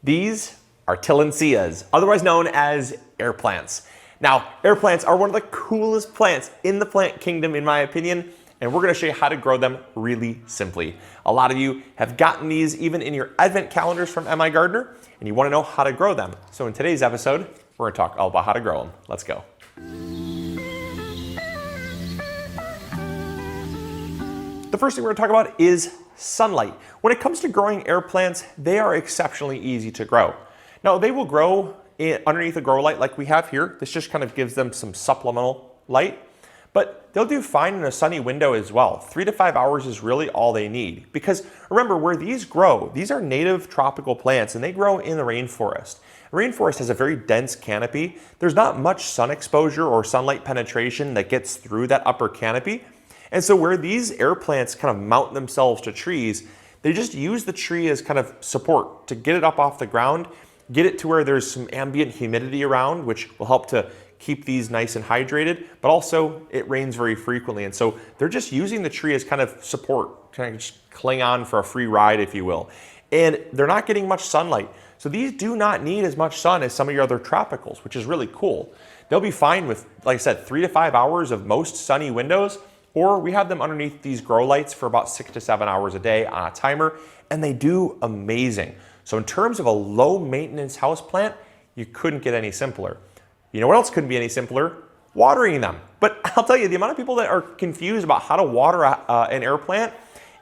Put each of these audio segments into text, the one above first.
These are Tillandsias, otherwise known as air plants. Now, air plants are one of the coolest plants in the plant kingdom, in my opinion, and we're gonna show you how to grow them really simply. A lot of you have gotten these even in your advent calendars from MIgardener, and you wanna know how to grow them. So in today's episode, we're gonna talk all about how to grow them. Let's go. The first thing we're gonna talk about is sunlight. When it comes to growing air plants, they are exceptionally easy to grow. Now, they will grow underneath a grow light like we have here. This just kind of gives them some supplemental light, but they'll do fine in a sunny window as well. 3 to 5 hours is really all they need, because remember, where these grow, these are native tropical plants and they grow in the rainforest. The rainforest has a very dense canopy. There's not much sun exposure or sunlight penetration that gets through that upper canopy. And so where these air plants kind of mount themselves to trees, they just use the tree as kind of support to get it up off the ground, get it to where there's some ambient humidity around, which will help to keep these nice and hydrated, but also it rains very frequently. And so they're just using the tree as kind of support, kind of just cling on for a free ride, if you will. And they're not getting much sunlight. So these do not need as much sun as some of your other tropicals, which is really cool. They'll be fine with, like I said, 3 to 5 hours of most sunny windows, or we have them underneath these grow lights for about 6 to 7 hours a day on a timer, and they do amazing. So in terms of a low maintenance house plant, you couldn't get any simpler. You know what else couldn't be any simpler? Watering them. But I'll tell you, the amount of people that are confused about how to water an air plant,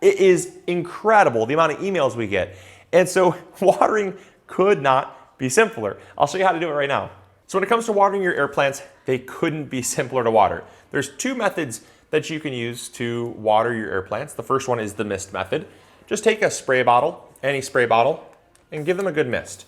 it is incredible, the amount of emails we get. And so watering could not be simpler. I'll show you how to do it right now. So when it comes to watering your air plants, they couldn't be simpler to water. There's 2 methods that you can use to water your air plants. The first one is the mist method. Just take a spray bottle, any spray bottle, and give them a good mist.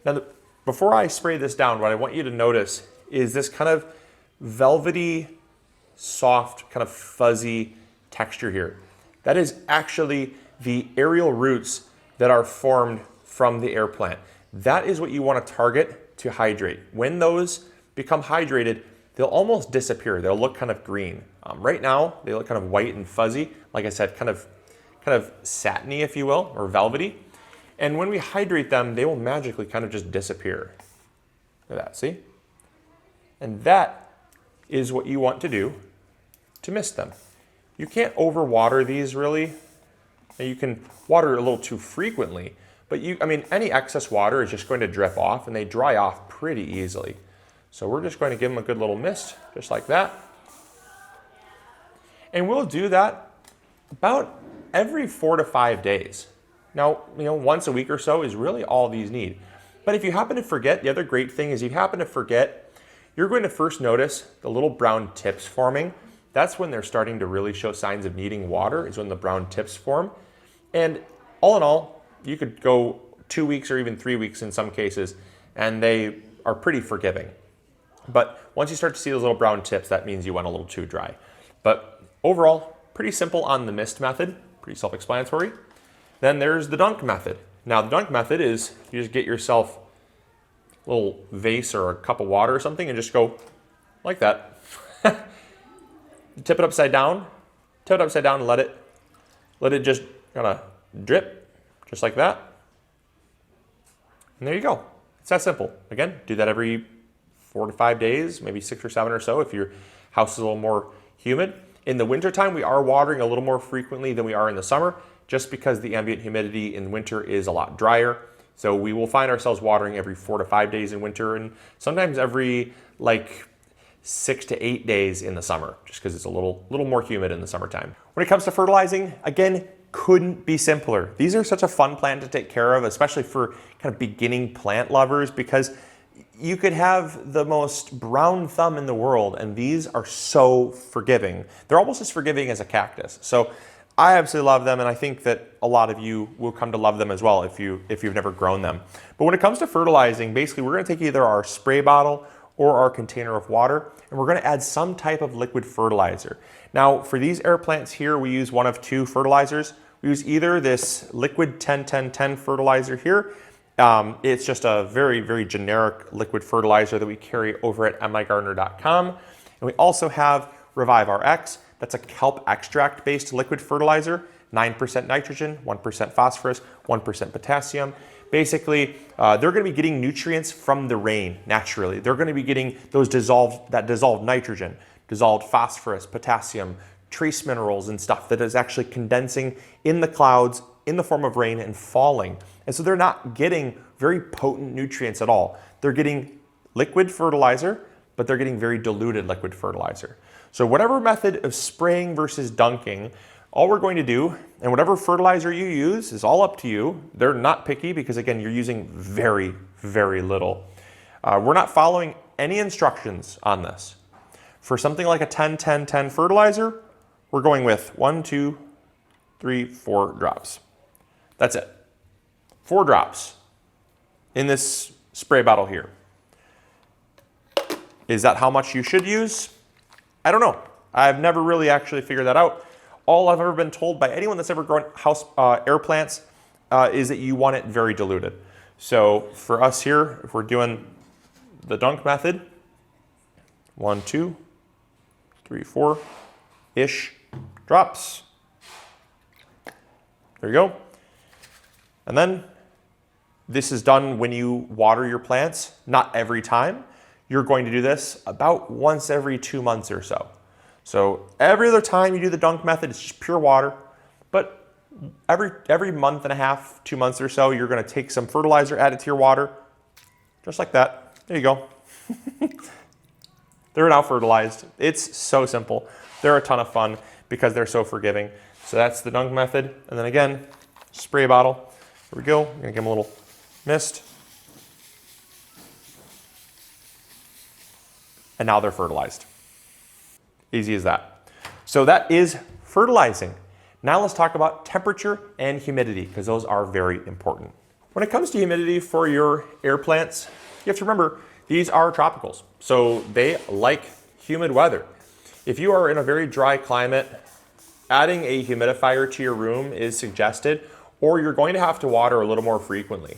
Now, before I spray this down, what I want you to notice is this kind of velvety, soft, kind of fuzzy texture here. That is actually the aerial roots that are formed from the air plant. That is what you want to target to hydrate. When those become hydrated, they'll almost disappear. They'll look kind of green. Right now, they look kind of white and fuzzy. Like I said, kind of satiny, if you will, or velvety. And when we hydrate them, they will magically kind of just disappear. Look at that, see? And that is what you want to do to mist them. You can't overwater these really. You can water a little too frequently, but any excess water is just going to drip off and they dry off pretty easily. So we're just going to give them a good little mist, just like that. And we'll do that about every 4 to 5 days. Now, once a week or so is really all these need. But if you happen to forget, the other great thing is you happen to forget, you're going to first notice the little brown tips forming. That's when they're starting to really show signs of needing water, is when the brown tips form. And all in all, you could go 2 weeks or even 3 weeks in some cases, and they are pretty forgiving. But once you start to see those little brown tips, that means you went a little too dry. But overall, pretty simple on the mist method, pretty self-explanatory. Then there's the dunk method. Now the dunk method is you just get yourself a little vase or a cup of water or something and just go like that. Tip it upside down and let it just kind of drip, just like that. And there you go. It's that simple. Again, do that every 4 to 5 days, maybe 6 or 7 or so if your house is a little more humid. In the wintertime, we are watering a little more frequently than we are in the summer, just because the ambient humidity in winter is a lot drier. So we will find ourselves watering every 4 to 5 days in winter and sometimes every 6 to 8 days in the summer, just because it's a little more humid in the summertime. When it comes to fertilizing, again, couldn't be simpler. These are such a fun plant to take care of, especially for kind of beginning plant lovers, because you could have the most brown thumb in the world and these are so forgiving. They're almost as forgiving as a cactus. So I absolutely love them, and I think that a lot of you will come to love them as well if you've never grown them. But when it comes to fertilizing, basically we're going to take either our spray bottle or our container of water, and we're going to add some type of liquid fertilizer. Now, for these air plants here, we use one of 2 fertilizers. We use either this liquid 10-10-10 fertilizer here. It's just a very, very generic liquid fertilizer that we carry over at MIgardener.com. And we also have Revive RX. That's a kelp extract based liquid fertilizer, 9% nitrogen, 1% phosphorus, 1% potassium. basically they're going to be getting nutrients from the rain naturally. They're going to be getting those dissolved nitrogen, dissolved phosphorus, potassium, trace minerals and stuff that is actually condensing in the clouds in the form of rain and falling. And so they're not getting very potent nutrients at all. They're getting liquid fertilizer, but they're getting very diluted liquid fertilizer. So whatever method of spraying versus dunking, all we're going to do, and whatever fertilizer you use is all up to you. They're not picky because again, you're using very, very little. We're not following any instructions on this. For something like a 10-10-10 fertilizer, we're going with 1, 2, 3, 4 drops. That's it. 4 drops in this spray bottle here. Is that how much you should use? I don't know. I've never really actually figured that out. All I've ever been told by anyone that's ever grown house air plants is that you want it very diluted. So for us here, if we're doing the dunk method, 1, 2, 3, 4-ish drops. There you go. And then this is done when you water your plants, not every time. You're going to do this about once every 2 months or so. So every other time you do the dunk method, it's just pure water. But every month and a half, 2 months or so, you're going to take some fertilizer, add it to your water, just like that. There you go. They're now fertilized. It's so simple. They're a ton of fun because they're so forgiving. So that's the dunk method. And then again, spray bottle. Here we go. I'm going to give them a little mist. And now they're fertilized. Easy as that. So that is fertilizing. Now let's talk about temperature and humidity because those are very important. When it comes to humidity for your air plants, you have to remember these are tropicals. So they like humid weather. If you are in a very dry climate, adding a humidifier to your room is suggested, or you're going to have to water a little more frequently.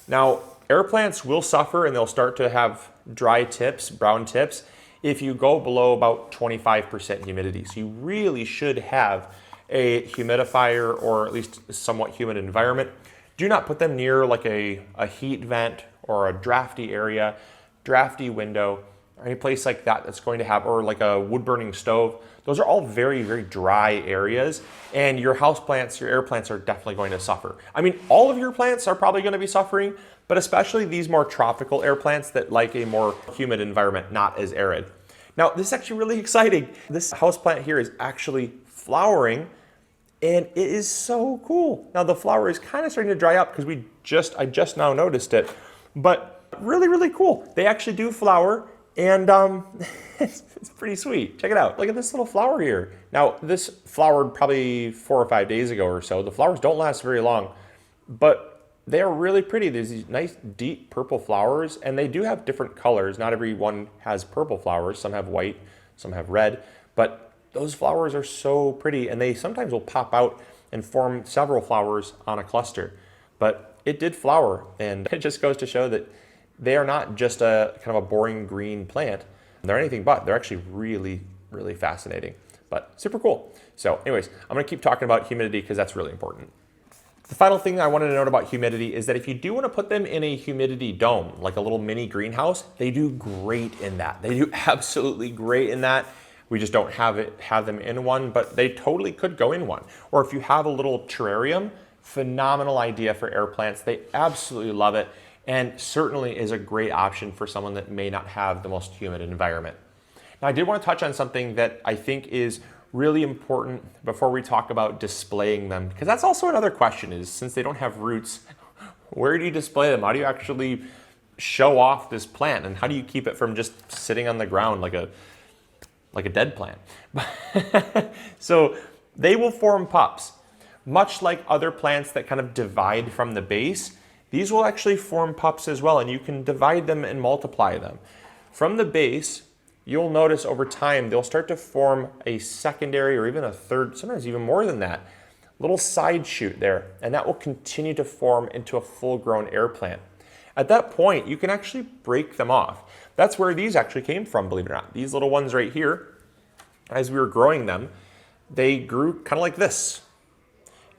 Now, air plants will suffer and they'll start to have dry tips, brown tips, if you go below about 25% humidity. So you really should have a humidifier or at least a somewhat humid environment. Do not put them near like a heat vent or a drafty area, drafty window, or any place like that that's going to have, or like a wood burning stove. Those are all very, very dry areas, and your house plants, your air plants are definitely going to suffer. I mean, all of your plants are probably going to be suffering, but especially these more tropical air plants that like a more humid environment, not as arid. Now, this is actually really exciting. This house plant here is actually flowering, and it is so cool. Now, the flower is kind of starting to dry up because I just now noticed it, but really, really cool. They actually do flower. And it's pretty sweet. Check it out. Look at this little flower here. Now, this flowered probably 4 or 5 days ago or so. The flowers don't last very long, but they are really pretty. There's these nice deep purple flowers, and they do have different colors. Not every one has purple flowers. Some have white, some have red, but those flowers are so pretty, and they sometimes will pop out and form several flowers on a cluster. But it did flower, and it just goes to show that they are not just a kind of a boring green plant. They're anything but. They're actually really, really fascinating, but super cool. So anyways, I'm gonna keep talking about humidity because that's really important. The final thing I wanted to note about humidity is that if you do want to put them in a humidity dome, like a little mini greenhouse, they do great in that. They do absolutely great in that. We just don't have them in one, but they totally could go in one. Or if you have a little terrarium, phenomenal idea for air plants. They absolutely love it, and certainly is a great option for someone that may not have the most humid environment. Now, I did want to touch on something that I think is really important before we talk about displaying them, because that's also another question is, since they don't have roots, where do you display them? How do you actually show off this plant, and how do you keep it from just sitting on the ground like a dead plant? So they will form pups. Much like other plants that kind of divide from the base, these will actually form pups as well, and you can divide them and multiply them. From the base, you'll notice over time, they'll start to form a secondary or even a third, sometimes even more than that, little side shoot there, and that will continue to form into a full-grown air plant. At that point, you can actually break them off. That's where these actually came from, believe it or not. These little ones right here, as we were growing them, they grew kind of like this.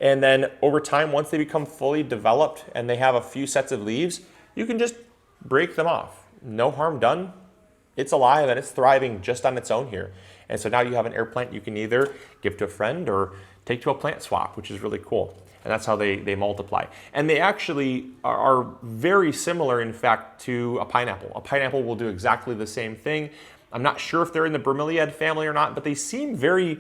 And then over time, once they become fully developed and they have a few sets of leaves, you can just break them off. No harm done. It's alive and it's thriving just on its own here. And so now you have an air plant you can either give to a friend or take to a plant swap, which is really cool. And that's how they multiply. And they actually are very similar, in fact, to a pineapple. A pineapple will do exactly the same thing. I'm not sure if they're in the bromeliad family or not, but they seem very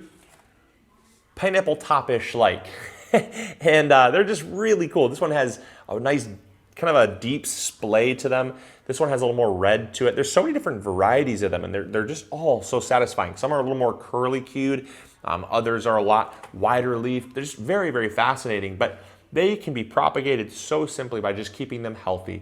pineapple top-ish like. And they're just really cool. This one has a nice kind of a deep splay to them. This one has a little more red to it. There's so many different varieties of them, and they're just all so satisfying. Some are a little more curly-cued. Others are a lot wider leaf. They're just very, very fascinating, but they can be propagated so simply by just keeping them healthy.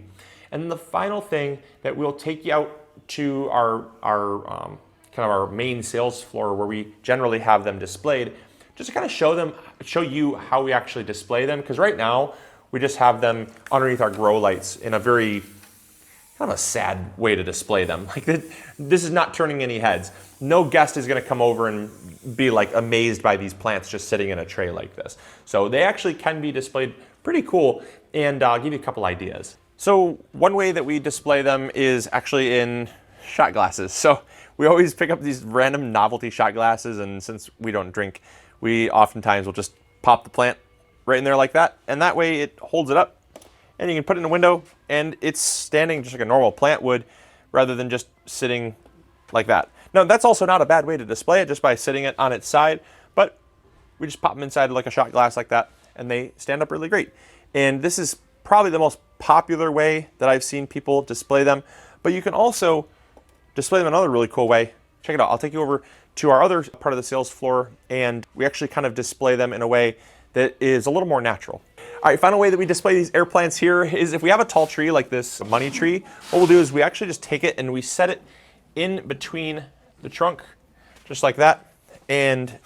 And then the final thing that we'll take you out to our kind of our main sales floor where we generally have them displayed, just to kind of show you how we actually display them. Because right now we just have them underneath our grow lights in a very kind of a sad way to display them. Like this is not turning any heads. No guest is going to come over and be like amazed by these plants just sitting in a tray like this. So they actually can be displayed pretty cool, and I'll give you a couple ideas. So one way that we display them is actually in shot glasses. So we always pick up these random novelty shot glasses, and since we don't drink, we oftentimes will just pop the plant right in there like that, and that way it holds it up, and you can put it in a window, and it's standing just like a normal plant would, rather than just sitting like that. Now, that's also not a bad way to display it, just by sitting it on its side, but we just pop them inside like a shot glass like that, and they stand up really great. And this is probably the most popular way that I've seen people display them, but you can also display them another really cool way. Check it out. I'll take you over to our other part of the sales floor, and we actually kind of display them in a way that is a little more natural. All right, final way that we display these air plants here is if we have a tall tree like this money tree, what we'll do is we actually just take it and we set it in between the trunk, just like that. And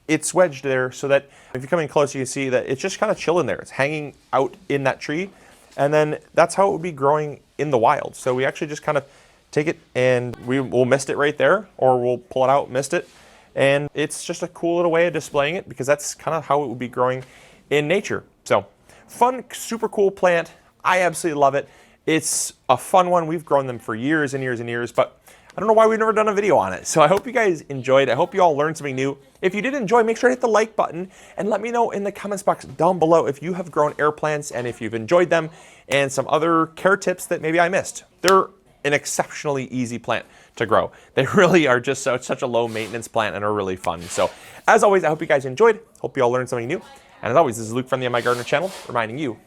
it's wedged there so that if you come in close, you can see that it's just kind of chilling there. It's hanging out in that tree. And then that's how it would be growing in the wild. So we actually just kind of take it and we'll mist it right there, or we'll pull it out, mist it. And it's just a cool little way of displaying it, because that's kind of how it would be growing in nature. So fun, super cool plant. I absolutely love it. It's a fun one. We've grown them for years and years and years, but I don't know why we've never done a video on it. So I hope you guys enjoyed. I hope you all learned something new. If you did enjoy, make sure to hit the like button and let me know in the comments box down below if you have grown air plants and if you've enjoyed them, and some other care tips that maybe I missed. They're an exceptionally easy plant to grow. They really are just such a low maintenance plant and are really fun. So as always, I hope you guys enjoyed. Hope you all learned something new. And as always, this is Luke from the MIgardener channel, reminding you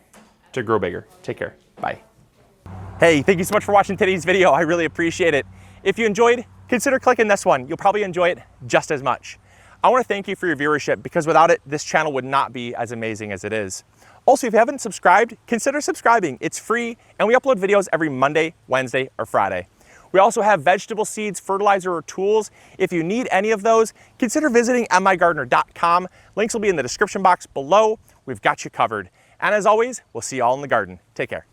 to grow bigger. Take care. Bye. Hey, thank you so much for watching today's video. I really appreciate it. If you enjoyed, consider clicking this one. You'll probably enjoy it just as much. I want to thank you for your viewership, because without it, this channel would not be as amazing as it is. Also, if you haven't subscribed, consider subscribing. It's free, and we upload videos every Monday, Wednesday, or Friday. We also have vegetable seeds, fertilizer, or tools. If you need any of those, consider visiting MIgardener.com. Links will be in the description box below. We've got you covered. And as always, we'll see you all in the garden. Take care.